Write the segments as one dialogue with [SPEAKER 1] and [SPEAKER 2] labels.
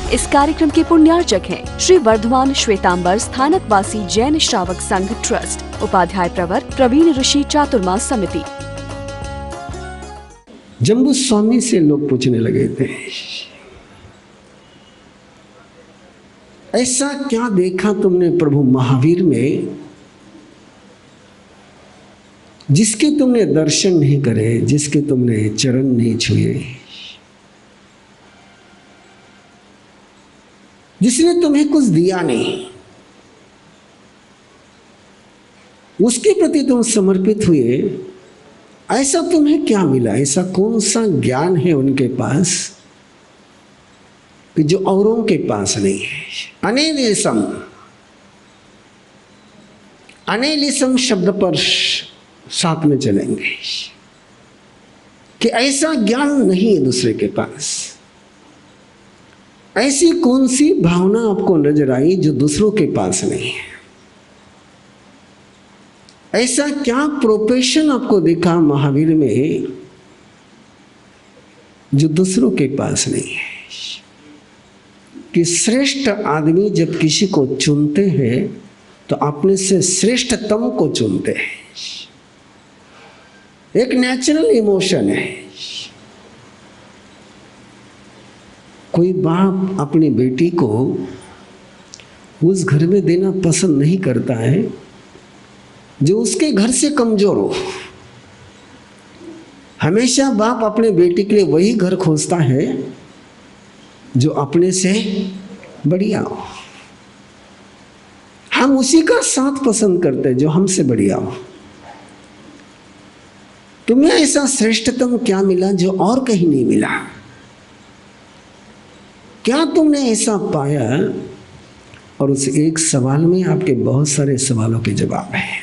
[SPEAKER 1] इस कार्यक्रम के पुण्यार्चक हैं श्री वर्धमान श्वेतांबर स्थानकवासी जैन श्रावक संघ ट्रस्ट, उपाध्याय प्रवर प्रवीण ऋषि चातुर्मास समिति।
[SPEAKER 2] जम्बू स्वामी से लोग पूछने लगे थे, ऐसा क्या देखा तुमने प्रभु महावीर में जिसके तुमने दर्शन नहीं करे, जिसके तुमने चरण नहीं छुए, जिसने तुम्हें कुछ दिया नहीं, उसके प्रति तुम समर्पित हुए, ऐसा तुम्हें क्या मिला? ऐसा कौन सा ज्ञान है उनके पास कि जो औरों के पास नहीं है? अनेलिसम, अनेलिसम शब्द पर साथ में चलेंगे कि ऐसा ज्ञान नहीं है दूसरे के पास। ऐसी कौन सी भावना आपको नजर आई जो दूसरों के पास नहीं है? ऐसा क्या प्रोफेशन आपको दिखा महावीर में जो दूसरों के पास नहीं है? कि श्रेष्ठ आदमी जब किसी को चुनते हैं तो अपने से श्रेष्ठतम को चुनते हैं। एक नेचुरल इमोशन है। कोई बाप अपनी बेटी को उस घर में देना पसंद नहीं करता है जो उसके घर से कमजोर हो। हमेशा बाप अपने बेटी के लिए वही घर खोजता है जो अपने से बढ़िया हो। हम उसी का साथ पसंद करते हैं जो हमसे बढ़िया हो। तुम्हें ऐसा श्रेष्ठतम क्या मिला जो और कहीं नहीं मिला? क्या तुमने ऐसा पाया? और उस एक सवाल में आपके बहुत सारे सवालों के जवाब हैं।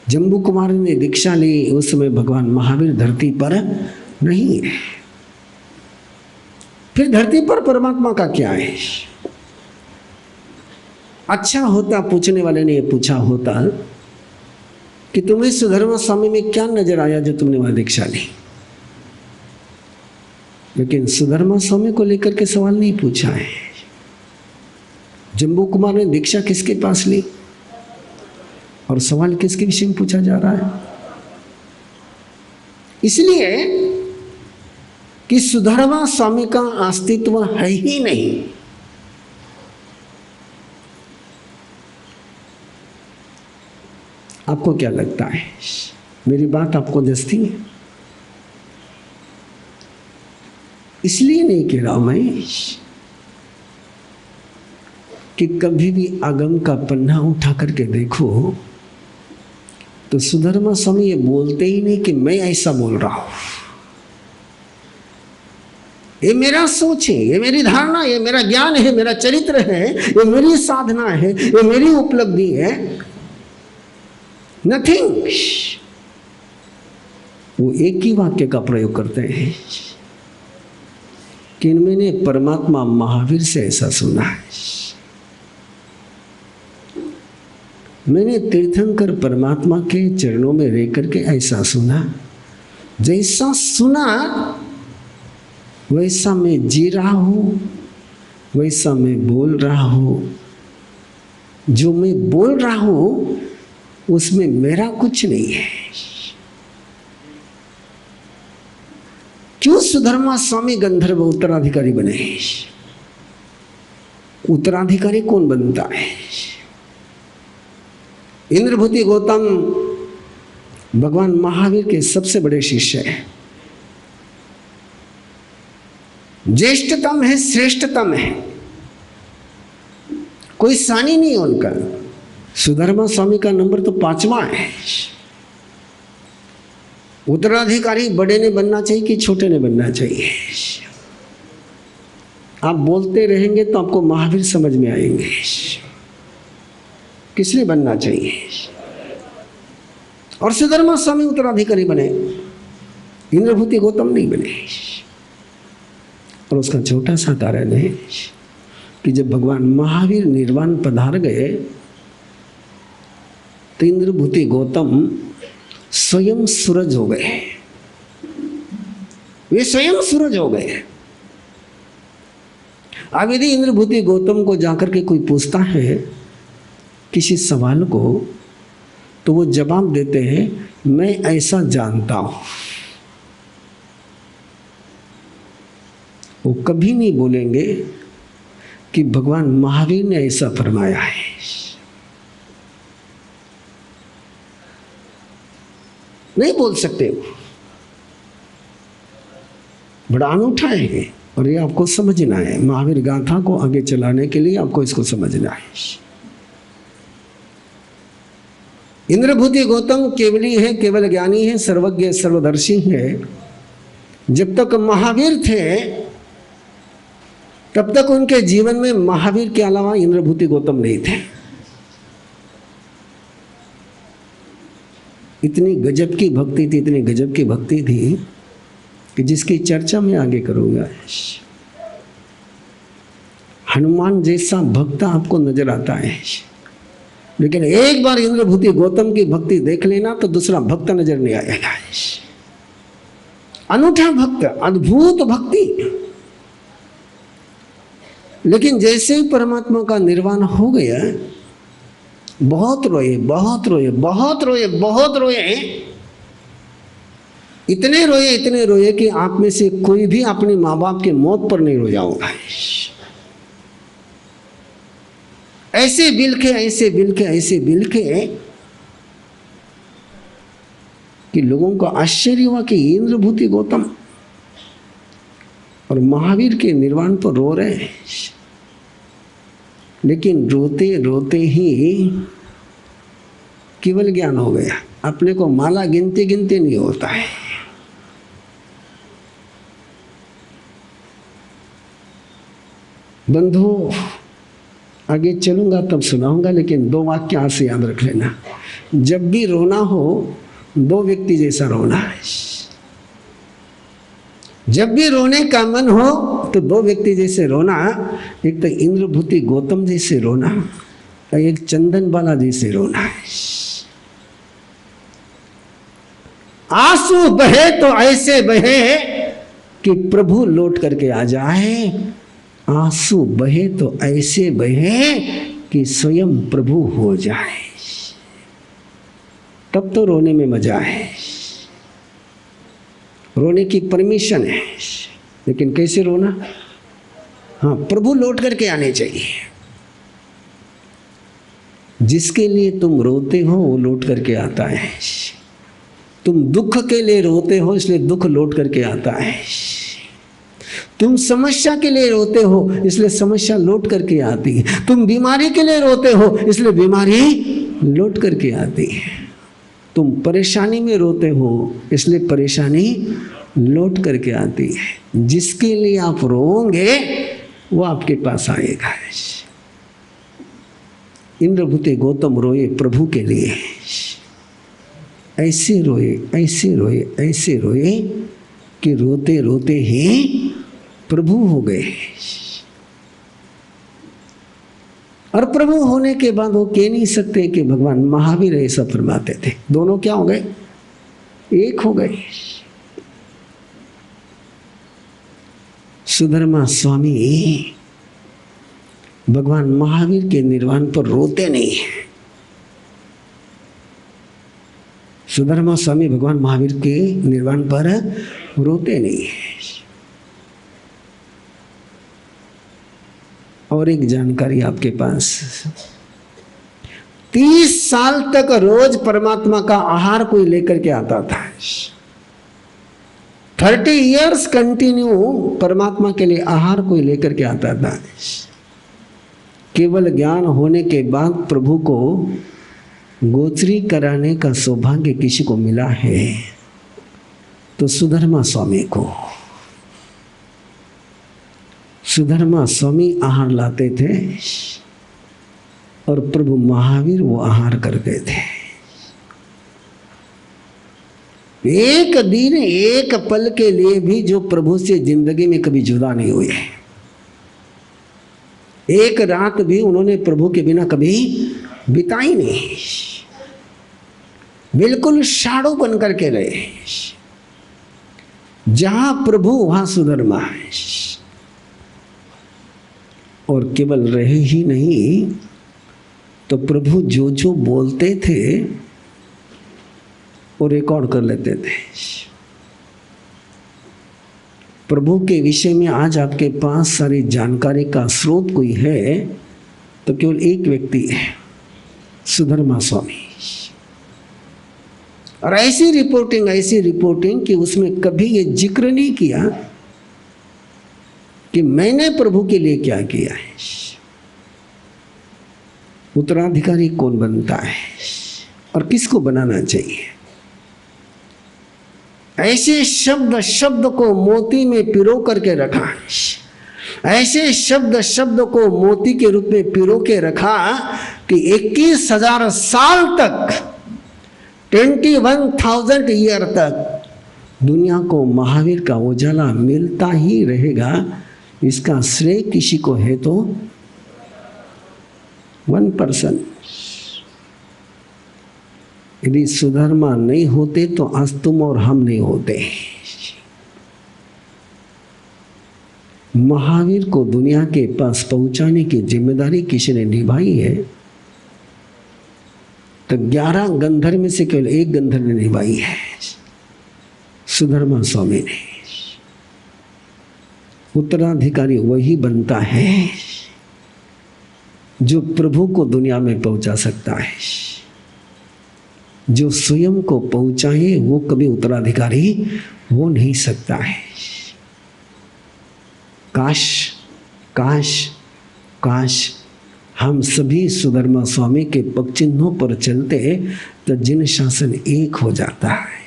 [SPEAKER 2] जम्बू कुमार ने दीक्षा ली, उस समय भगवान महावीर धरती पर नहीं है। फिर धरती पर परमात्मा का क्या है? अच्छा होता पूछने वाले ने ये पूछा होता कि तुम्हें सुधर्मा स्वामी में क्या नजर आया जो तुमने वहां दीक्षा ली। लेकिन सुधर्मा स्वामी को लेकर के सवाल नहीं पूछा है। जम्बू कुमार ने दीक्षा किसके पास ली और सवाल किसके विषय में पूछा जा रहा है? इसलिए कि सुधर्मा स्वामी का अस्तित्व है ही नहीं। आपको क्या लगता है? मेरी बात आपको जचती है? इसलिए नहीं कह रहा मैं कि कभी भी आगम का पन्ना उठा करके देखो तो सुधर्मा स्वामी ये बोलते ही नहीं कि मैं ऐसा बोल रहा हूं। ये मेरा सोच है, ये मेरी धारणा, ये मेरा ज्ञान है, मेरा चरित्र है, ये मेरी साधना है, ये मेरी उपलब्धि है। नथिंग। वो एक ही वाक्य का प्रयोग करते हैं कि मैंने परमात्मा महावीर से ऐसा सुना है। मैंने तीर्थंकर परमात्मा के चरणों में रह करके ऐसा सुना। जैसा सुना वैसा मैं जी रहा हूं, वैसा मैं बोल रहा हूं। जो मैं बोल रहा हूं उसमें मेरा कुछ नहीं है। क्यों सुधर्मा स्वामी गंधर्व उत्तराधिकारी बने? उत्तराधिकारी कौन बनता है? इंद्रभूति गौतम भगवान महावीर के सबसे बड़े शिष्य हैं। ज्येष्ठतम है, श्रेष्ठतम है, कोई सानी नहीं उनका। सुधर्मा स्वामी का नंबर तो 5वां है। उत्तराधिकारी बड़े ने बनना चाहिए कि छोटे ने बनना चाहिए? आप बोलते रहेंगे तो आपको महावीर समझ में आएंगे। किसने बनना चाहिए? और सुधर्मा स्वामी उत्तराधिकारी बने, इंद्रभूति गौतम नहीं बने। और उसका छोटा सा कारण है कि जब भगवान महावीर निर्वाण पधार गए तो इंद्रभूति गौतम स्वयं सूरज हो गए। वे स्वयं सूरज हो गए। अब यदि इंद्रभूति गौतम को जाकर के कोई पूछता है किसी सवाल को, तो वो जवाब देते हैं मैं ऐसा जानता हूं। वो कभी नहीं बोलेंगे कि भगवान महावीर ने ऐसा फरमाया है। नहीं बोल सकते वो, बड़ा अनूठा है और ये आपको समझना है। महावीर गाथा को आगे चलाने के लिए आपको इसको समझना है। इंद्रभूति गौतम केवली है, केवल ज्ञानी है, सर्वज्ञ सर्वदर्शी है। जब तक महावीर थे तब तक उनके जीवन में महावीर के अलावा इंद्रभूति गौतम नहीं थे। इतनी गजब की भक्ति थी, इतनी गजब की भक्ति थी कि जिसकी चर्चा मैं आगे करूंगा। हनुमान जैसा भक्त आपको नजर आता है, लेकिन एक बार इंद्रभूति गौतम की भक्ति देख लेना तो दूसरा भक्त नजर नहीं आएगा। अनूठा भक्त, अद्भुत भक्ति। लेकिन जैसे ही परमात्मा का निर्वाण हो गया, बहुत रोए, बहुत रोए, बहुत रोए, बहुत रोए, इतने रोए कि आप में से कोई भी अपने माँ बाप के मौत पर नहीं रोया होगा। ऐसे बिलखे, ऐसे बिलखे, ऐसे बिलखे कि लोगों को आश्चर्य हुआ कि इंद्रभूति गौतम और महावीर के निर्वाण पर रो रहे हैं। लेकिन रोते रोते ही केवल ज्ञान हो गया। अपने को माला गिनते गिनते नहीं होता है। बंधु, आगे चलूंगा तब सुनाऊंगा, लेकिन 2 वाक्य आज से याद रख लेना। जब भी रोना हो 2 व्यक्ति जैसा रोना है। जब भी रोने का मन हो तो 2 व्यक्ति जैसे रोना। एक तो इंद्रभूति गौतम जैसे रोना और एक चंदन बाला जैसे रोना है। आंसू बहे तो ऐसे बहे कि प्रभु लौट करके आ जाए। आंसू बहे तो ऐसे बहे कि स्वयं प्रभु हो जाए। तब तो रोने में मजा है। रोने की परमिशन है, लेकिन कैसे रोना? हाँ, प्रभु लौट करके आने चाहिए। जिसके लिए तुम रोते हो वो लौट करके आता है। तुम दुख के लिए रोते हो, इसलिए दुख लौट करके आता है। तुम समस्या के लिए रोते हो, इसलिए समस्या लौट करके आती है। तुम बीमारी के लिए रोते हो, इसलिए बीमारी लौट करके आती है। तुम परेशानी में रोते हो, इसलिए परेशानी लौट करके आती है। जिसके लिए आप रोओगे वो आपके पास आएगा। इंद्रभूति गौतम रोए प्रभु के लिए। ऐसे रोए, ऐसे रोए, ऐसे रोए कि रोते रोते ही प्रभु हो गए। और प्रभु होने के बाद वो कह नहीं सकते कि भगवान महावीर ऐसा फरमाते थे। दोनों क्या हो गए? एक हो गए। सुधर्मा स्वामी भगवान महावीर के निर्वाण पर रोते नहीं हैं। सुधर्मा स्वामी भगवान महावीर के निर्वाण पर रोते नहीं हैं। और एक जानकारी आपके पास, 30 साल तक रोज परमात्मा का आहार कोई लेकर के आता था। 30 इयर्स कंटिन्यू परमात्मा के लिए आहार कोई लेकर के आता था। केवल ज्ञान होने के बाद प्रभु को गोचरी कराने का सौभाग्य किसी को मिला है तो सुधर्मा स्वामी को। सुधर्मा स्वामी आहार लाते थे और प्रभु महावीर वो आहार करते थे। एक दिन एक पल के लिए भी जो प्रभु से जिंदगी में कभी जुदा नहीं हुए। एक रात भी उन्होंने प्रभु के बिना कभी बिताई नहीं। बिल्कुल शाडो बन करके रहे। जहां प्रभु वहां सुधर्मा है। और केवल रहे ही नहीं तो प्रभु जो जो बोलते थे वो रिकॉर्ड कर लेते थे। प्रभु के विषय में आज आपके पास सारी जानकारी का स्रोत कोई है तो केवल एक व्यक्ति है, सुधर्मा स्वामी। और ऐसी रिपोर्टिंग कि उसमें कभी ये जिक्र नहीं किया कि मैंने प्रभु के लिए क्या किया है। उत्तराधिकारी कौन बनता है और किसको बनाना चाहिए, ऐसे शब्द को मोती में पिरो करके रखा, ऐसे शब्द को मोती के रूप में पिरो के रखा कि 21,000 साल तक, 21,000 ईयर तक दुनिया को महावीर का उजाला मिलता ही रहेगा। इसका श्रेय किसी को है तो 1%। यदि सुधर्मा नहीं होते तो आज तुम और हम नहीं होते। महावीर को दुनिया के पास पहुंचाने की जिम्मेदारी किसी ने निभाई है तो 11 गंधर्व में से केवल एक गंधर्व ने निभाई है, सुधर्मा स्वामी ने। उत्तराधिकारी वही बनता है जो प्रभु को दुनिया में पहुंचा सकता है। जो स्वयं को पहुंचाए वो कभी उत्तराधिकारी हो नहीं सकता है। काश काश काश हम सभी सुधर्मा स्वामी के पग चिन्हों पर चलते तो जिन शासन एक हो जाता है।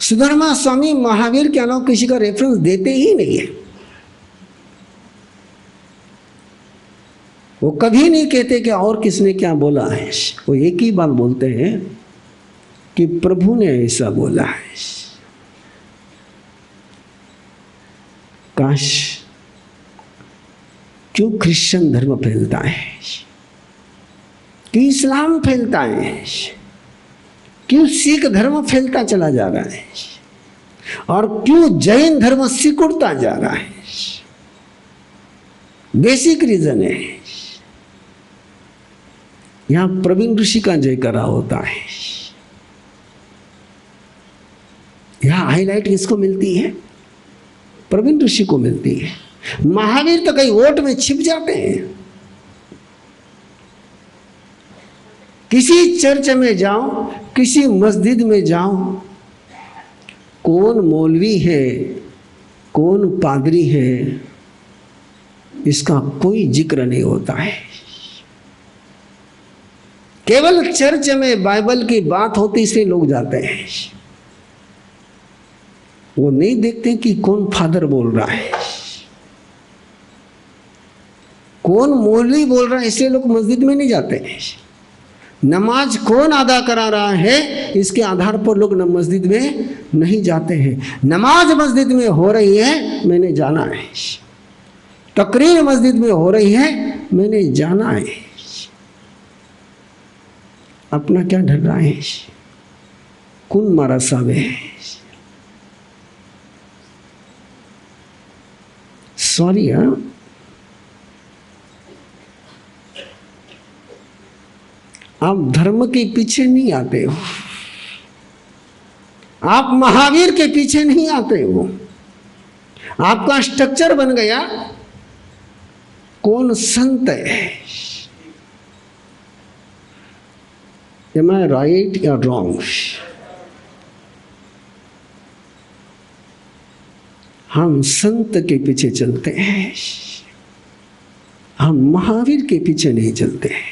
[SPEAKER 2] सुधर्मा स्वामी महावीर के अलावा किसी का रेफरेंस देते ही नहीं है। वो कभी नहीं कहते कि और किसने क्या बोला है, वो एक ही बात बोलते हैं कि प्रभु ने ऐसा बोला है। काश क्यों क्रिश्चियन धर्म फैलता है, क्यों इस्लाम फैलता है, क्यों सिख धर्म फैलता चला जा रहा है और क्यों जैन धर्म सिकुड़ता जा रहा है। बेसिक रीजन है, यहां प्रवीण ऋषि का जयकारा होता है। यहां हाईलाइट किसको मिलती है, प्रवीण ऋषि को मिलती है। महावीर तो कई वोट में छिप जाते हैं। किसी चर्च में जाओ, किसी मस्जिद में जाओ, कौन मौलवी है, कौन पादरी है, इसका कोई जिक्र नहीं होता है। केवल चर्च में बाइबल की बात होती इसलिए लोग जाते हैं। वो नहीं देखते कि कौन फादर बोल रहा है, कौन मौलवी बोल रहा है, इसलिए लोग मस्जिद में नहीं जाते हैं। नमाज कौन अदा करा रहा है इसके आधार पर लोग मस्जिद में नहीं जाते हैं। नमाज मस्जिद में हो रही है, मैंने जाना है। तकरीर मस्जिद में हो रही है, मैंने जाना है। अपना क्या ढल रहा है, कौन मारा सावे। सॉरी, आप धर्म के पीछे नहीं आते हो, आप महावीर के पीछे नहीं आते हो। आपका स्ट्रक्चर बन गया कौन संत है, एम आई राइट या रॉन्ग। हम संत के पीछे चलते हैं, हम महावीर के पीछे नहीं चलते हैं।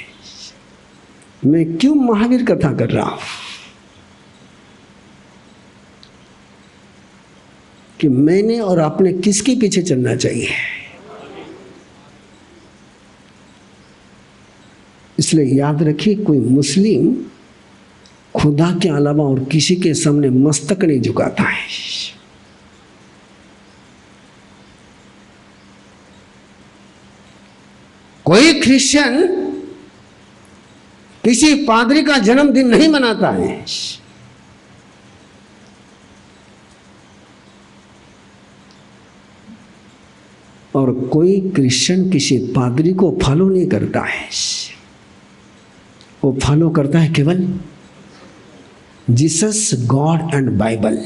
[SPEAKER 2] मैं क्यों महावीर कथा कर रहा हूं कि मैंने और आपने किसके पीछे चलना चाहिए। इसलिए याद रखिए, कोई मुस्लिम खुदा के अलावा और किसी के सामने मस्तक नहीं झुकाता है। कोई क्रिश्चियन किसी पादरी का जन्मदिन नहीं मनाता है। और कोई क्रिश्चियन किसी पादरी को फॉलो नहीं करता है, वो फॉलो करता है केवल Jesus God and Bible.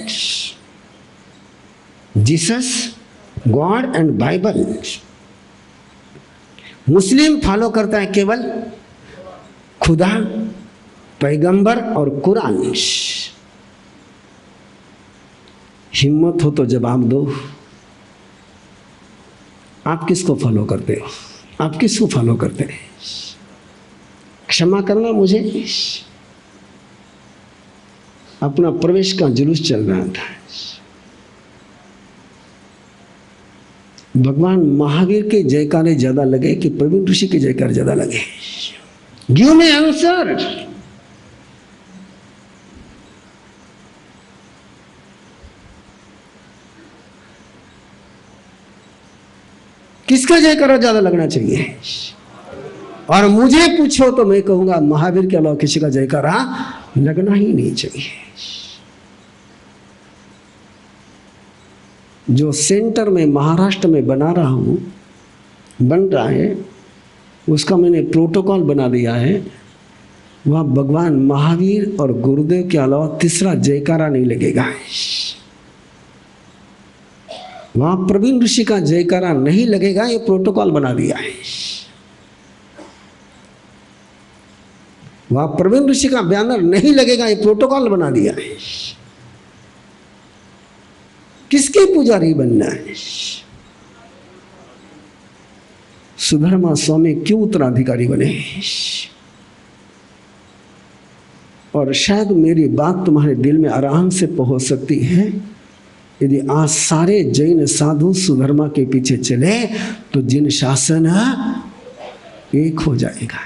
[SPEAKER 2] Jesus God and Bible. Muslim follow करता है केवल खुदा, पैगंबर और कुरान। हिम्मत हो तो जवाब दो, आप किसको फॉलो करते हो? आप किसको फॉलो करते हैं? क्षमा करना मुझे, अपना प्रवेश का जुलूस चल रहा था। भगवान महावीर के जयकारे ज्यादा लगे कि प्रवीण ऋषि के जयकारे ज्यादा लगे? Give me answer. किसका जयकारा ज्यादा लगना चाहिए? और मुझे पूछो तो मैं कहूंगा महावीर के अलावा किसी का जयकारा लगना ही नहीं चाहिए। जो सेंटर में महाराष्ट्र में बना रहा हूं, बन रहा है, उसका मैंने प्रोटोकॉल बना दिया है। वहाँ भगवान महावीर और गुरुदेव के अलावा तीसरा जयकारा नहीं लगेगा। वहाँ प्रवीण ऋषि का जयकारा नहीं लगेगा, ये प्रोटोकॉल बना दिया है। वहाँ प्रवीण ऋषि का बैनर नहीं लगेगा, ये प्रोटोकॉल बना दिया है। किसके पुजारी बनना है? सुधर्मा स्वामी क्यों उत्तराधिकारी बने? और शायद मेरी बात तुम्हारे दिल में आराम से पहुंच सकती है। यदि आज सारे जैन साधु सुधर्मा के पीछे चले तो जिन शासन एक हो जाएगा।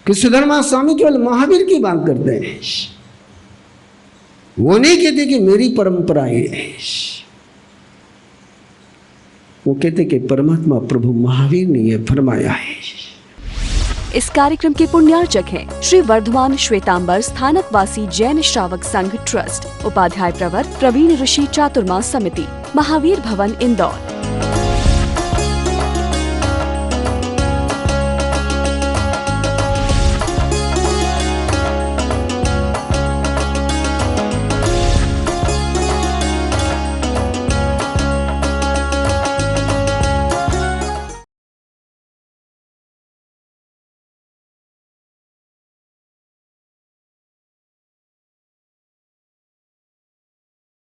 [SPEAKER 2] कि सुधर्मा स्वामी केवल महावीर की बात करते हैं, वो नहीं कहते कि मेरी परंपरा है। वो कहते कि परमात्मा प्रभु महावीर ने यह फरमाया है।
[SPEAKER 1] इस कार्यक्रम के पुण्यार्चक हैं श्री वर्धमान श्वेतांबर स्थानकवासी जैन श्रावक संघ ट्रस्ट, उपाध्याय प्रवर प्रवीण ऋषि चातुर्मास समिति, महावीर भवन, इंदौर।